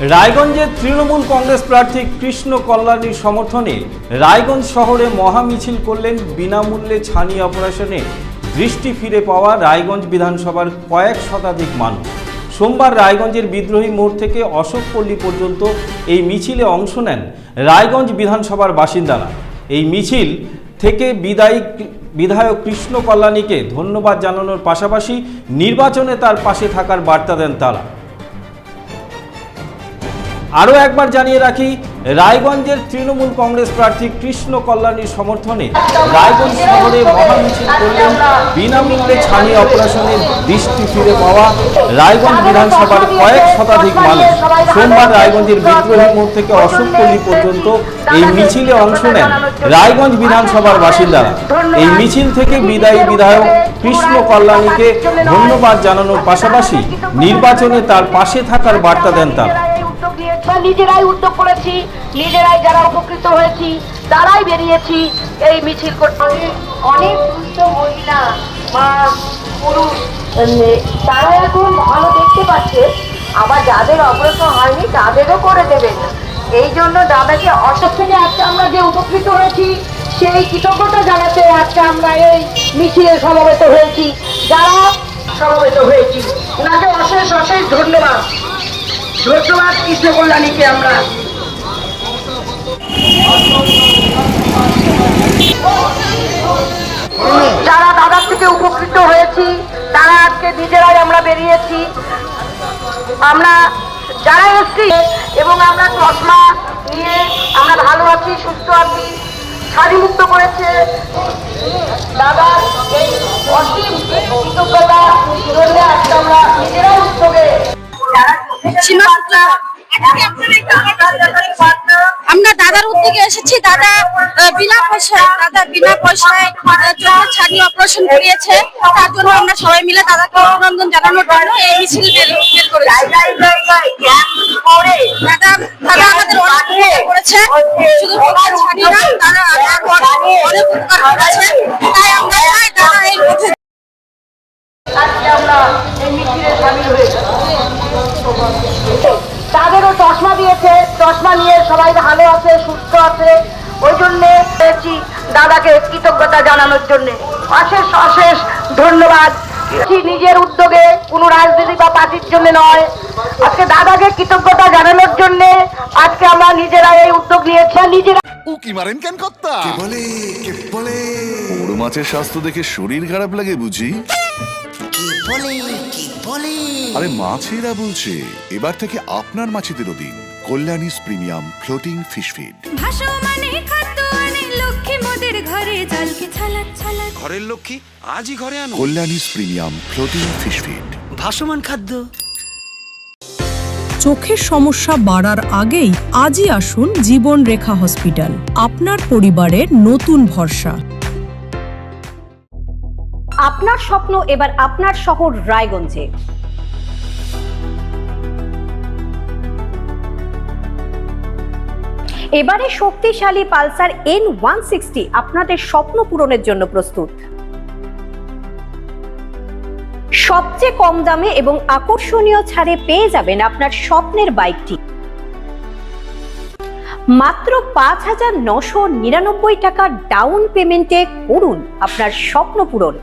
রায়গঞ্জের তৃণমূল কংগ্রেস প্রার্থী কৃষ্ণ কল্যাণীর সমর্থনে রায়গঞ্জ শহরে মহামিছিল করলেন বিনামূল্যে ছানি অপারেশনে দৃষ্টি ফিরে পাওয়া রায়গঞ্জ বিধানসভার কয়েক শতাধিক মানুষ। সোমবার রায়গঞ্জের বিদ্রোহী মোড় থেকে অশোকপল্লী পর্যন্ত এই মিছিলে অংশ নেন রায়গঞ্জ বিধানসভার বাসিন্দারা। এই মিছিল থেকে বিধায়ক কৃষ্ণ কল্যাণীকে ধন্যবাদ জানানোর পাশাপাশি নির্বাচনে তার পাশে থাকার বার্তা দেন তারা। আরও একবার জানিয়ে রাখি, রায়গঞ্জের তৃণমূল কংগ্রেস প্রার্থী কৃষ্ণ কল্যাণীর সমর্থনে রায়গঞ্জ শহরে মহামিছিল করলেন বিনামূল্যে ছানি অপারেশনে দৃষ্টি ফিরে পাওয়া রায়গঞ্জ বিধানসভার কয়েক শতাধিক মানুষ। সোমবার রায়গঞ্জের বিদ্রোহী মোড় থেকে অশোকপল্লী পর্যন্ত এই মিছিলে অংশ নেন রায়গঞ্জ বিধানসভার বাসিন্দারা। এই মিছিল থেকে বিধায়ক কৃষ্ণ কল্যাণীকে ধন্যবাদ জানানোর পাশাপাশি নির্বাচনে তার পাশে থাকার বার্তা দেন তারা। নিজেরাই উদ্যোগ করেছি, নিজেরাই যারা উপকৃত হয়েছি তারাই বেরিয়েছি এই মিছিল করতে। অনেক দুস্থ মহিলা বা পুরুষ তারা এখন ভালো দেখতে পাচ্ছে, আবার যাদের অপারেশন হয়নি তাদেরও করে দেবেন। এই জন্য দাদাকে অসুখ থেকে আজকে আমরা যে উপকৃত হয়েছি সেই কৃতজ্ঞতা জানাতে আজকে আমরা এই মিছিলে সমবেত হয়েছি। যারা সমবেত হয়েছি ওনাকে অশেষ অশেষ ধন্যবাদ। ধন্যবাদ কৃষ্ণ কল্যাণীকে। আমরা যারা দাদার থেকে উপকৃত হয়েছি তারা আজকে নিজেরাই আমরা বেরিয়েছি। আমরা যারা এসছি এবং আমরা চশমা নিয়ে আমরা ভালো আছি, সুস্থ আছি, ছানিমুক্ত করেছে দাদা, এই অসীম কৃতজ্ঞতা জন্য আজকে আমরা নিজেরাই উদ্যোগে আমরা দাদার উদ্যোগে এসেছি। দাদা বিনা পয়সায় ছানি অপারেশন করিয়েছে, তার জন্য আমরা সবাই মিলে দাদাকে অভিনন্দন জানানোর জন্য এই মিছিল বের করেছি। দাদা আমাদের অনেক উপকার করেছে, শুধু ছানি না, তারা অনেক উপকার করেছে। তাই আমরা চাই দাদা এই পথে আজকে আমরা এই মিছিলে সামিল হয়েছি। তাদেরও চশমা দিয়েছে, চশমা নিয়ে সবাই ভালো আছে, সুস্থ আছে। ওই জন্যে দাদাকে কৃতজ্ঞতা জানানোর জন্য অশেষ অশেষ ধন্যবাদ। নিজের উদ্যোগে কোনো রাজনীতি বা পার্টির জন্য নয়, আজকে দাদাকে কৃতজ্ঞতা জানানোর জন্য আজকে আমরা নিজেরা এই উদ্যোগ নিয়েছি। নিজেরা উকি মারেন কেন কর্তা? কে বলে বড় মাছের স্বাস্থ্য দেখে শরীর খারাপ লাগে বুঝি? আরে মাছেরা বলছে, এবার থেকে আপনার মাছেদেরও দিন কল্যাণীস প্রিমিয়াম ফ্লোটিং ফিশ ফিড। ঘরের লক্ষ্মী আজই ঘরে আনো কল্যাণীস প্রিমিয়াম ফ্লোটিং ফিশ ফিড, ভাসমান খাদ্য। চোখের সমস্যা বাড়ার আগেই আজই আসুন জীবন রেখা হসপিটাল, আপনার পরিবারের নতুন ভরসা। আপনার স্বপ্ন এবার আপনার শহর রায়গঞ্জে। এবারে শক্তিশালী পালসার N160 আপনাদের স্বপ্ন পূরণের জন্য প্রস্তুত। সবচেয়ে কম দামে এবং আকর্ষণীয় ছাড়ে পেয়ে যাবেন আপনার স্বপ্নের বাইকটি। মাত্র 5,999 টাকা ডাউন পেমেন্টে করুন আপনার স্বপ্ন পূরণ।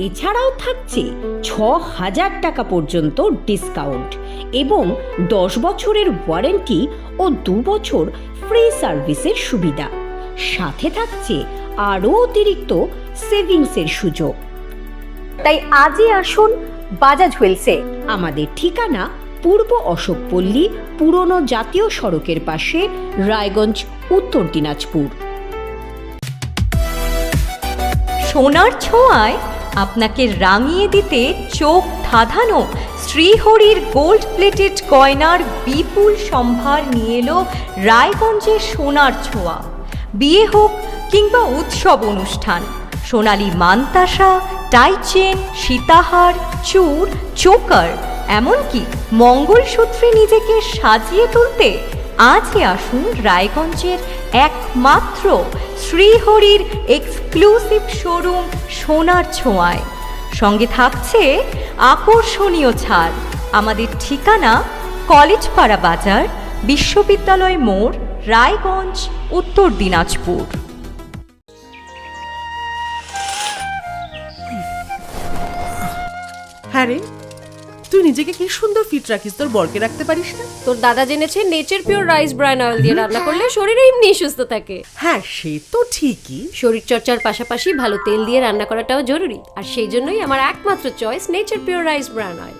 এছাড়াও থাকছে 6,000 টাকা পর্যন্ত ডিসকাউন্ট এবং 10 বছরের ওয়ারেন্টি ও 2 বছর ফ্রি সার্ভিসের সুবিধা। সাথে থাকছে আরও অতিরিক্ত সেভিংসের সুযোগ। তাই আজই আসুন বাজাজ হুইলসে। আমাদের ঠিকানা পূর্ব অশোকপল্লী, পুরনো জাতীয় সড়কের পাশে, রায়গঞ্জ, উত্তর দিনাজপুর। সোনার ছোঁয়ায় আপনাকে রাঙিয়ে দিতে চোখ ধাঁধানো শ্রীহরির গোল্ড প্লেটেড গয়নার বিপুল সম্ভার নিয়ে এলো রায়গঞ্জের সোনার ছোঁয়া। বিয়ে হোক কিংবা উৎসব অনুষ্ঠান, সোনালী মানতাসা, টাইচেন, সীতাহার, চূড়, চোকার, এমনকি মঙ্গলসূত্রে নিজেকে সাজিয়ে তুলতে আজই আসুন রায়গঞ্জের একমাত্র শ্রীহরির এক্সক্লুসিভ শোরুম সোনার ছোঁয়ায়। সঙ্গে থাকছে আকর্ষণীয় ছাড়। আমাদের ঠিকানা কলেজপাড়া বাজার, বিশ্ববিদ্যালয় মোড়, রায়গঞ্জ, উত্তর দিনাজপুর। হ্যাঁ রে, তুই নিজেকে কি সুন্দর ফিট রাখিস, তোর বরকে রাখতে পারিস না? তোর দাদা জেনেছে nature pure rice bran oil দিয়ে রান্না করলে শরীর এমনি সুস্থ থাকে। হ্যাঁ সে তো ঠিকই, শরীর চর্চার পাশাপাশি ভালো তেল দিয়ে রান্না করাটাও জরুরি, আর সেই জন্যই আমার একমাত্র choice nature pure rice bran oil.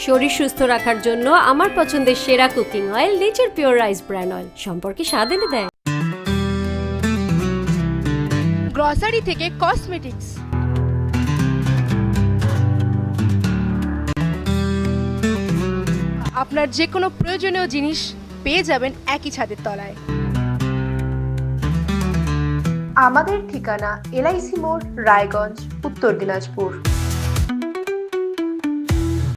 শরীর সুস্থ রাখার জন্য আমার পছন্দের সেরা cooking oil nature pure rice bran oil, সম্পর্কে স্বাদ এনে দেয়। গ্রসারি থেকে কসমেটিক্স, আপনার যে কোনো প্রয়োজনীয় জিনিস পেয়ে যাবেন একই ছাদের তলায়। আমাদের ঠিকানা LIC মোড়, রায়গঞ্জ, উত্তর দিনাজপুর।